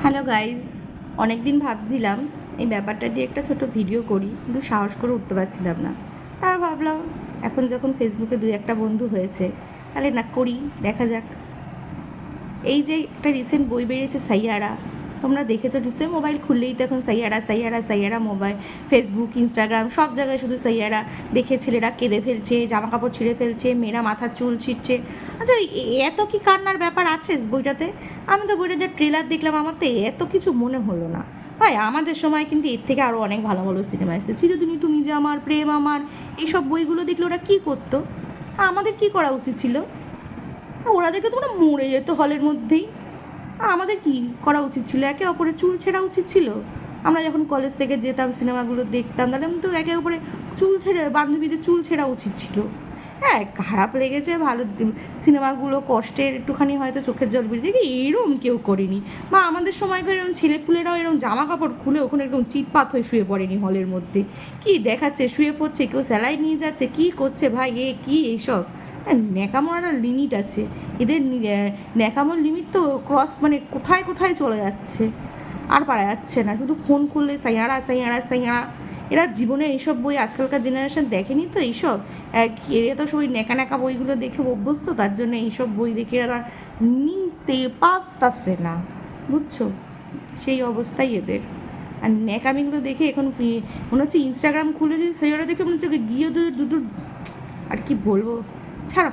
Hello guys, অনেক দিন ভাবছিলাম এই ব্যাপারটা নিয়ে একটা ছোট ভিডিও করি, কিন্তু সাহস করে উঠতে পারছিলাম না। তার ভাবলাম এখন যখন ফেসবুকে দুই একটা বন্ধু হয়েছে, তাহলে না করি, দেখা যাক। এই যে একটা রিসেন্ট বই বেরিয়েছে সাইয়ারা, তোমরা দেখেছো নিশ্চয়ই। মোবাইল খুললেই তো এখন Saiyaara Saiyaara Saiyaara, mobile, Facebook, Instagram, সব জায়গায় শুধু সাইয়ারা। দেখে ছেলেরা কেঁদে ফেলছে, জামা কাপড় ছিঁড়ে ফেলছে, মেয়েরা মাথার চুল ছিঁড়ছে। আচ্ছা, এত কি কান্নার ব্যাপার আছে বইটাতে? আমি তো বইটা যে ট্রেলার দেখলাম, আমার তো এত কিছু মনে হলো না। ভাই, আমাদের সময় কিন্তু এর থেকে আরও অনেক ভালো ভালো সিনেমা এসেছে। চিরদিনই তুমি যে আমার, প্রেম আমার, এইসব বইগুলো দেখলে ওরা কী করতো? আমাদের কী করা উচিত ছিল? ওরা দেখে তোমরা মরে যেত হলের মধ্যেই। আমাদের কি করা উচিত ছিল? একে অপরের চুল ছেঁড়া উচিত ছিল। আমরা যখন কলেজ থেকে যেতাম, সিনেমাগুলো দেখতাম, তাহলে তো একে অপরে চুল ছেড়ে, বান্ধবীদের চুল ছেঁড়া উচিত ছিল। হ্যাঁ, খারাপ লেগেছে, ভালো সিনেমাগুলো কষ্টের একটুখানি হয়তো চোখের জল বেরিয়েছে, কি এরম কেউ করেনি। বা আমাদের সময়কার এরকম ছেলেপুলেরাও এরকম জামা কাপড় খুলে ওখানে এরকম চিৎপাত হয়ে শুয়ে পড়েনি হলের মধ্যে। কি দেখাচ্ছে? শুয়ে পড়ছে, কেউ স্যালাইন নিয়ে যাচ্ছে, কী করছে ভাই? কী এইসব? ন্যাকামোর একটা লিমিট আছে। এদের ন্যাকামোর লিমিট তো ক্রস, মানে কোথায় কোথায় চলে যাচ্ছে, আর পারা যাচ্ছে না। শুধু ফোন খুললে সাইয়ারা সাইয়ারা সাইয়ারা। এরা জীবনে এইসব বই আজকালকার জেনারেশন দেখেনি তো এইসব। এরা তো সবাই ন্যাকা ন্যাকা বইগুলো দেখে অভ্যস্ত, তার জন্য এইসব বই দেখে এরা নিতে পারতাছে না, বুঝছো? সেই অবস্থাই এদের। আর ন্যাকামিগুলো দেখে এখন মনে হচ্ছে ইনস্টাগ্রাম খুলে যে সেই দেখে মনে হচ্ছে গিয়ে দুটো, আর কি বলবো, ছাড়ো।